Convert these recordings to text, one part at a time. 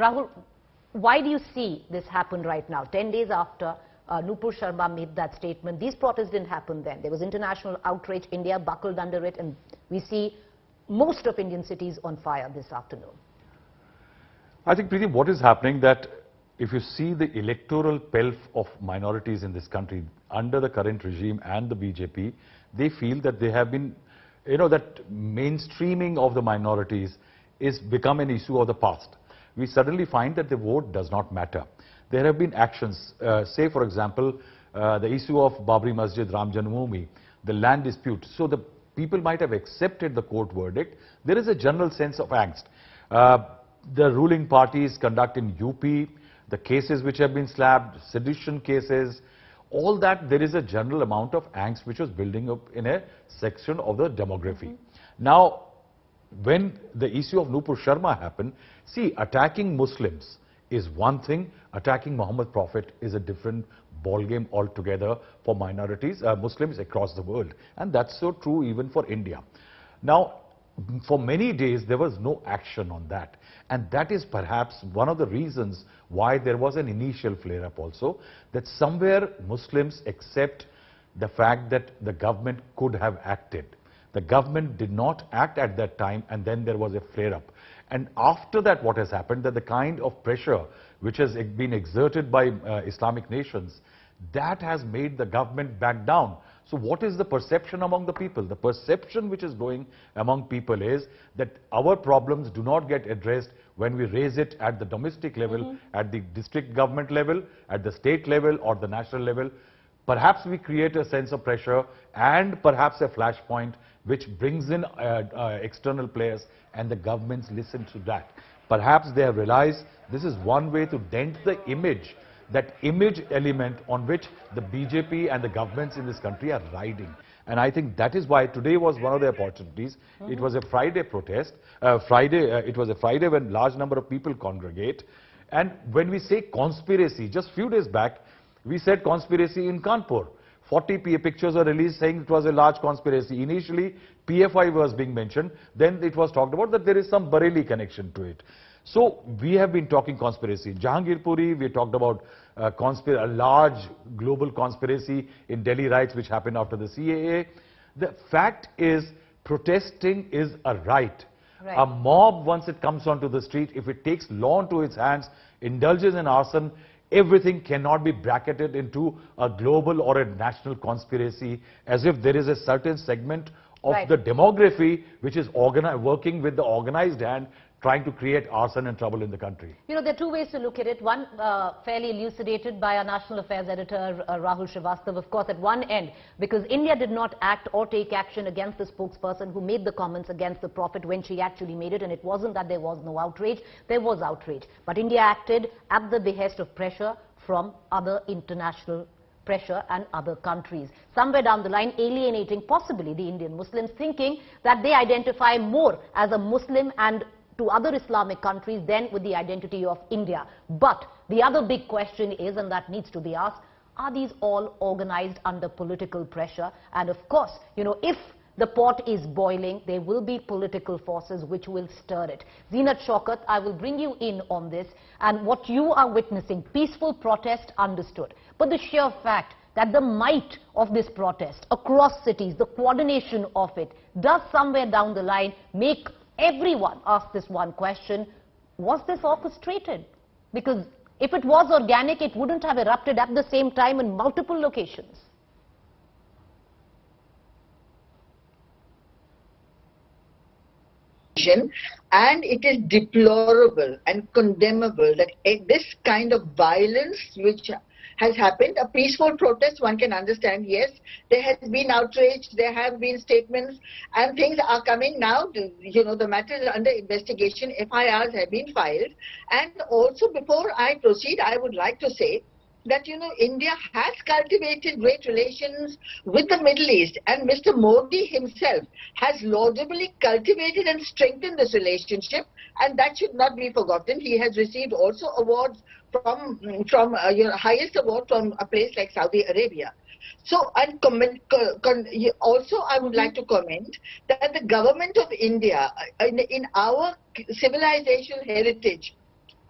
Rahul, why do you see this happen right now? 10 days after Nupur Sharma made that statement, these protests didn't happen then. There was international outrage, India buckled under it, and we see most of Indian cities on fire this afternoon. I think, Preeti, what is happening that if you see the electoral pelf of minorities in this country under the current regime and the BJP, they feel that they have been, that mainstreaming of the minorities is become an issue of the past. We suddenly find that the vote does not matter. There have been actions, say for example, the issue of Babri Masjid, Ram Janmabhoomi, the land dispute. So the people might have accepted the court verdict. There is a general sense of angst. The ruling parties conduct in UP, the cases which have been slapped, sedition cases, all that, there is a general amount of angst which was building up in a section of the demography. Now, when the issue of Nupur Sharma happened, see, attacking Muslims is one thing, attacking Muhammad Prophet is a different ballgame altogether for minorities, Muslims across the world. And that's so true even for India. Now, for many days, there was no action on that. And that is perhaps one of the reasons why there was an initial flare-up also, that somewhere Muslims accept the fact that the government could have acted. The government did not act at that time, and then there was a flare-up. And after that, what has happened, that the kind of pressure which has been exerted by Islamic nations, that has made the government back down. So what is the perception among the people? The perception which is going among people is that our problems do not get addressed when we raise it at the domestic level, at the district government level, at the state level or the national level. Perhaps we create a sense of pressure and perhaps a flashpoint which brings in external players, and the governments listen to that. Perhaps they have realized this is one way to dent the image, that image element on which the BJP and the governments in this country are riding. And I think that is why today was one of the opportunities. It was a Friday protest. It was a Friday when large number of people congregate. And when we say conspiracy, just few days back, we said conspiracy in Kanpur. 40 pictures were released saying it was a large conspiracy. Initially, PFI was being mentioned. Then it was talked about that there is some Bareilly connection to it. So we have been talking conspiracy. Jahangirpuri, we talked about a large global conspiracy in Delhi riots which happened after the CAA. The fact is, protesting is a right. A mob, once it comes onto the street, if it takes law into its hands, indulges in arson, everything cannot be bracketed into a global or a national conspiracy, as if there is a certain segment of the demography which is working with the organized hand, trying to create arson and trouble in the country. You know, there are two ways to look at it. One, fairly elucidated by our national affairs editor, Rahul Shrivastava, of course, at one end, because India did not act or take action against the spokesperson who made the comments against the Prophet when she actually made it, and it wasn't that there was no outrage, there was outrage. But India acted at the behest of pressure from other international pressure and other countries. Somewhere down the line, alienating possibly the Indian Muslims, thinking that they identify more as a Muslim and to other Islamic countries than with the identity of India. But the other big question is, and that needs to be asked, are these all organized under political pressure? And of course, you know, if the pot is boiling, there will be political forces which will stir it. Zeenat Shaukat, I will bring you in on this. And what you are witnessing, peaceful protest, understood. But the sheer fact that the might of this protest across cities, the coordination of it, does somewhere down the line make everyone ask this one question: was this orchestrated? Because if it was organic, it wouldn't have erupted at the same time in multiple locations. And it is deplorable and condemnable that this kind of violence which has happened, a peaceful protest, one can understand, yes, there has been outrage, there have been statements, and things are coming now. You know, the matter is under investigation, FIRs have been filed. And also, before I proceed, I would like to say that, you know, India has cultivated great relations with the Middle East, and Mr. Modi himself has laudably cultivated and strengthened this relationship, and that should not be forgotten. He has received also awards from highest award from a place like Saudi Arabia. So, and also I would like to comment that the government of India, in our civilization heritage,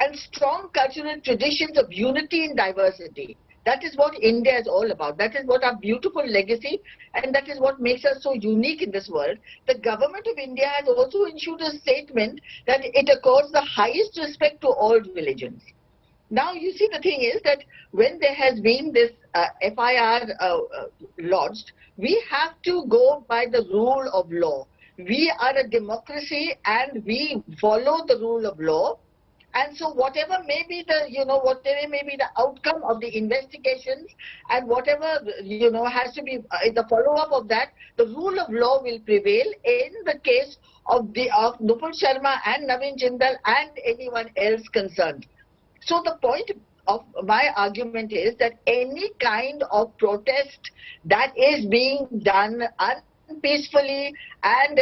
and strong cultural traditions of unity in diversity. That is what India is all about. That is what our beautiful legacy, and that is what makes us so unique in this world. The government of India has also issued a statement that it accords the highest respect to all religions. Now, you see, the thing is that when there has been this FIR lodged, we have to go by the rule of law. We are a democracy and we follow the rule of law. And so whatever may be the, whatever may be the outcome of the investigations and whatever, has to be the follow-up of that, the rule of law will prevail in the case of Nupur Sharma and Naveen Jindal and anyone else concerned. So the point of my argument is that any kind of protest that is being done unpeacefully and,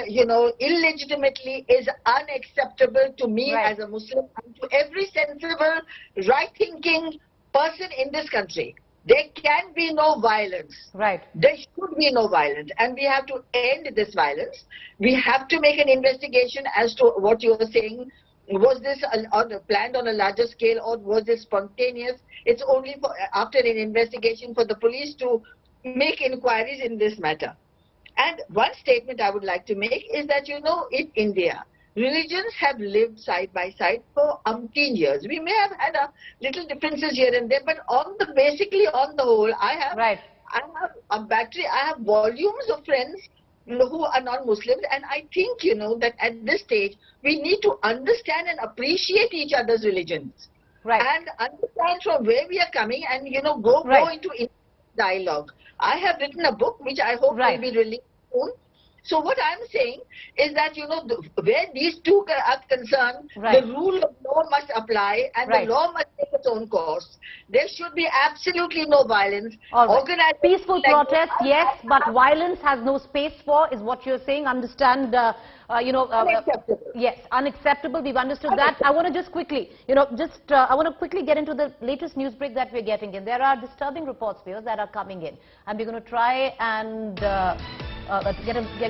illegitimately is unacceptable to me as a Muslim and to every sensible, right-thinking person in this country. There can be no violence. Right. There should be no violence. And we have to end this violence. We have to make an investigation as to what you were saying. Was this planned on a larger scale or was this spontaneous? It's only after an investigation for the police to make inquiries in this matter. And one statement I would like to make is that, in India, religions have lived side by side for umpteen years. We may have had little differences here and there, but basically on the whole, I have a battery, I have volumes of friends who are non-Muslims, and I think, that at this stage, we need to understand and appreciate each other's religions. And understand from where we are coming and, go into dialogue. I have written a book which I hope will be released soon. So what I'm saying is that, where these two are concerned, the rule of law must apply and the law must take its own course. There should be absolutely no violence. Organized peaceful protest, yes, but violence has no space for, is what you're saying. Understand, unacceptable. Yes, unacceptable. We've understood that. I want to just quickly, I want to quickly get into the latest news break that we're getting in. There are disturbing reports, viewers, that are coming in, and we're going to try and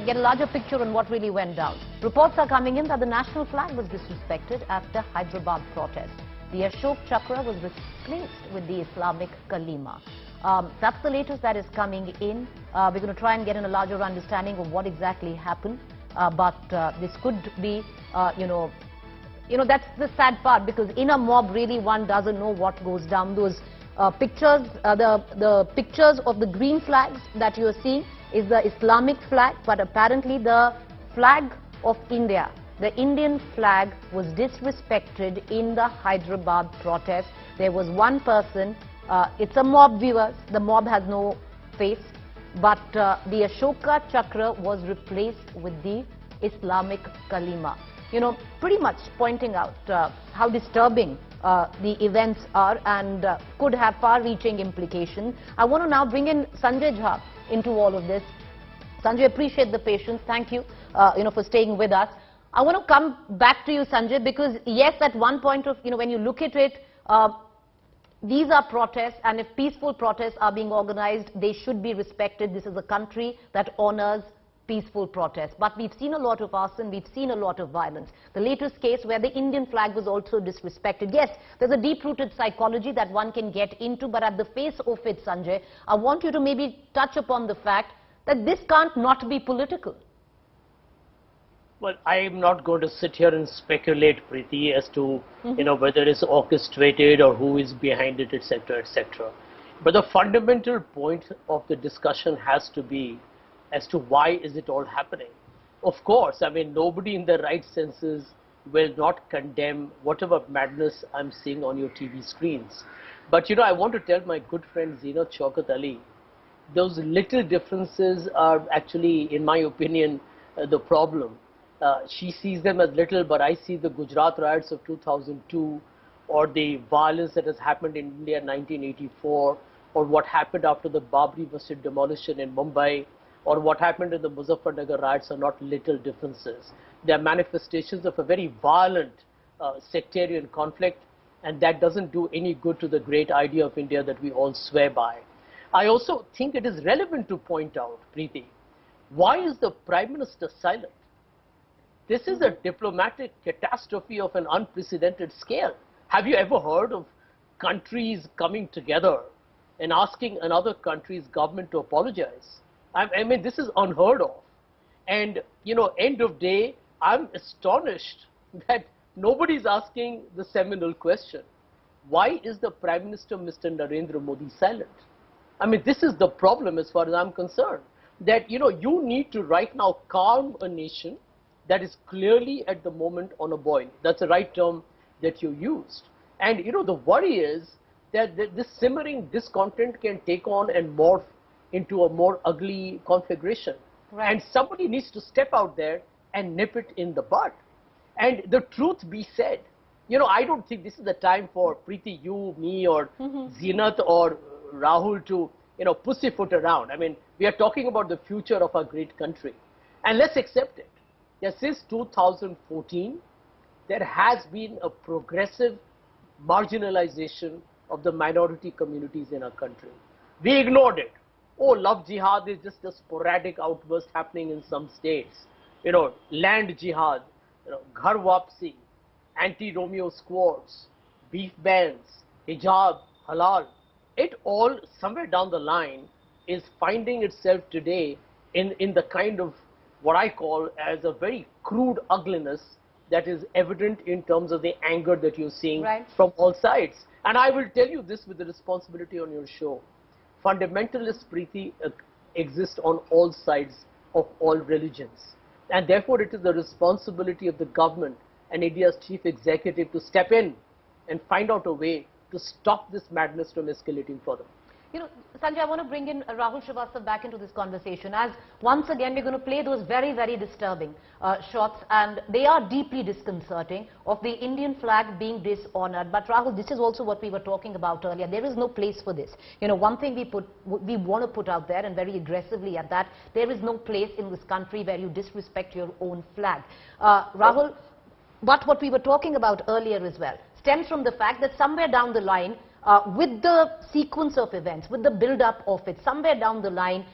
get a larger picture on what really went down. Reports are coming in that the national flag was disrespected after Hyderabad protest. The Ashok Chakra was replaced with the Islamic Kalima. That's the latest that is coming in. We're going to try and get in a larger understanding of what exactly happened. But this could be, that's the sad part, because in a mob, really, one doesn't know what goes down. Those pictures, the pictures of the green flags that you are seeing is the Islamic flag, but apparently the flag of India, the Indian flag, was disrespected in the Hyderabad protest. There was one person, it's a mob, viewers, the mob has no face, but the Ashoka Chakra was replaced with the Islamic Kalima. Pretty much pointing out how disturbing the events are and could have far-reaching implications. I want to now bring in Sanjay Jha into all of this. Sanjay, appreciate the patience. Thank you, for staying with us. I want to come back to you, Sanjay, because yes, at one point of, when you look at it, these are protests, and if peaceful protests are being organized, they should be respected. This is a country that honors peaceful protests. But we've seen a lot of arson, we've seen a lot of violence. The latest case where the Indian flag was also disrespected. Yes, there's a deep-rooted psychology that one can get into, but at the face of it, Sanjay, I want you to maybe touch upon the fact that this can't not be political. Well, I am not going to sit here and speculate, Preeti, as to, whether it's orchestrated or who is behind it, etc., etc. But the fundamental point of the discussion has to be as to why is it all happening. Of course, I mean, nobody in their right senses will not condemn whatever madness I'm seeing on your TV screens. But, I want to tell my good friend Zeenat Shaukat Ali, those little differences are actually, in my opinion, the problem. She sees them as little, but I see the Gujarat riots of 2002 or the violence that has happened in India in 1984 or what happened after the Babri Masjid demolition in Mumbai or what happened in the Muzaffarnagar riots are not little differences. They are manifestations of a very violent sectarian conflict, and that doesn't do any good to the great idea of India that we all swear by. I also think it is relevant to point out, Preeti, why is the Prime Minister silent? This is a diplomatic catastrophe of an unprecedented scale. Have you ever heard of countries coming together and asking another country's government to apologize? I mean, this is unheard of. And, end of day, I'm astonished that nobody's asking the seminal question. Why is the Prime Minister, Mr. Narendra Modi, silent? I mean, this is the problem as far as I'm concerned. That, you need to right now calm a nation that is clearly at the moment on a boil. That's the right term that you used. And, the worry is that this simmering discontent can take on and morph into a more ugly configuration. Right. And somebody needs to step out there and nip it in the bud. And the truth be said, I don't think this is the time for Preety, you, me, or Zeenat or Rahul to, pussyfoot around. I mean, we are talking about the future of our great country. And let's accept it. Since 2014, there has been a progressive marginalization of the minority communities in our country. We ignored it. Oh, love jihad is just a sporadic outburst happening in some states. Land jihad, ghar wapsi, anti-Romeo squads, beef bans, hijab, halal. It all, somewhere down the line, is finding itself today in the kind of what I call as a very crude ugliness that is evident in terms of the anger that you're seeing from all sides. And I will tell you this with the responsibility on your show. Fundamentalist Preety exist on all sides of all religions. And therefore, it is the responsibility of the government and India's chief executive to step in and find out a way to stop this madness from escalating further. Sanjay, I want to bring in Rahul Shrivastava back into this conversation, as once again we're going to play those very, very disturbing shots, and they are deeply disconcerting, of the Indian flag being dishonored. But Rahul, this is also what we were talking about earlier. There is no place for this. One thing we want to put out there, and very aggressively at that, there is no place in this country where you disrespect your own flag. Rahul, but what we were talking about earlier as well stems from the fact that somewhere down the line, with the sequence of events, with the build-up of it, somewhere down the line,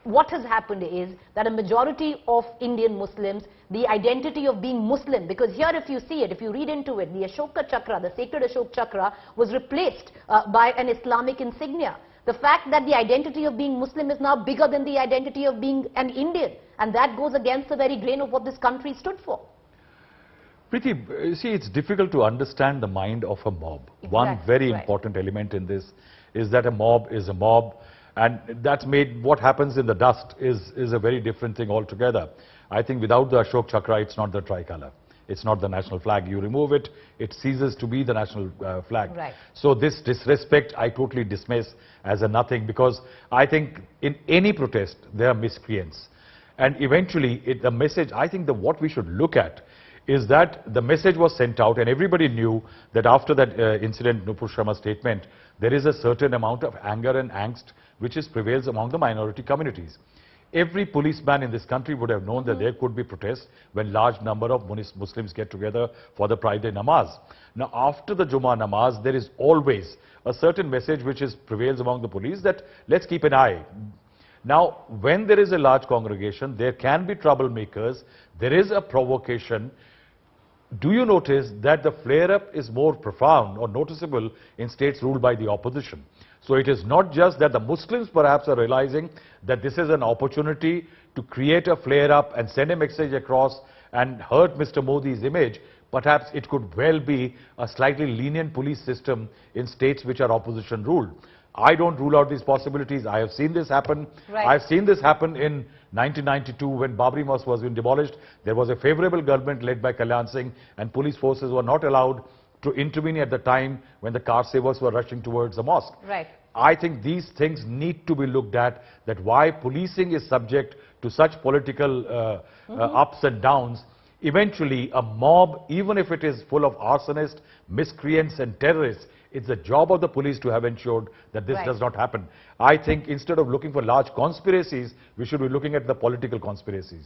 what has happened is that a majority of Indian Muslims, the identity of being Muslim, because here if you see it, if you read into it, the Ashoka Chakra, the sacred Ashoka Chakra, was replaced by an Islamic insignia. The fact that the identity of being Muslim is now bigger than the identity of being an Indian, and that goes against the very grain of what this country stood for. Preety, you see, it's difficult to understand the mind of a mob. Exactly. One very important element in this is that a mob is a mob, and that's made what happens in the dust is a very different thing altogether. I think without the Ashok Chakra, it's not the tricolor. It's not the national flag. You remove it, it ceases to be the national flag. Right. So this disrespect, I totally dismiss as a nothing, because I think in any protest, there are miscreants. And eventually, the message, I think what we should look at is that the message was sent out, and everybody knew that after that incident, Nupur Sharma statement, there is a certain amount of anger and angst which prevails among the minority communities. Every policeman in this country would have known that there could be protests when large number of Muslims get together for the Friday namaz. Now, after the Jummah namaz, there is always a certain message which prevails among the police that let's keep an eye. Now, when there is a large congregation, there can be troublemakers, there is a provocation. Do you notice that the flare-up is more profound or noticeable in states ruled by the opposition? So it is not just that the Muslims perhaps are realizing that this is an opportunity to create a flare-up and send a message across and hurt Mr. Modi's image. Perhaps it could well be a slightly lenient police system in states which are opposition ruled. I don't rule out these possibilities. I have seen this happen. Right. I've seen this happen in 1992 when Babri Mosque was being demolished. There was a favorable government led by Kalyan Singh, and police forces were not allowed to intervene at the time when the car savers were rushing towards the mosque. Right. I think these things need to be looked at, that why policing is subject to such political ups and downs. Eventually, a mob, even if it is full of arsonists, miscreants and terrorists, it's the job of the police to have ensured that this does not happen. I think instead of looking for large conspiracies, we should be looking at the political conspiracies.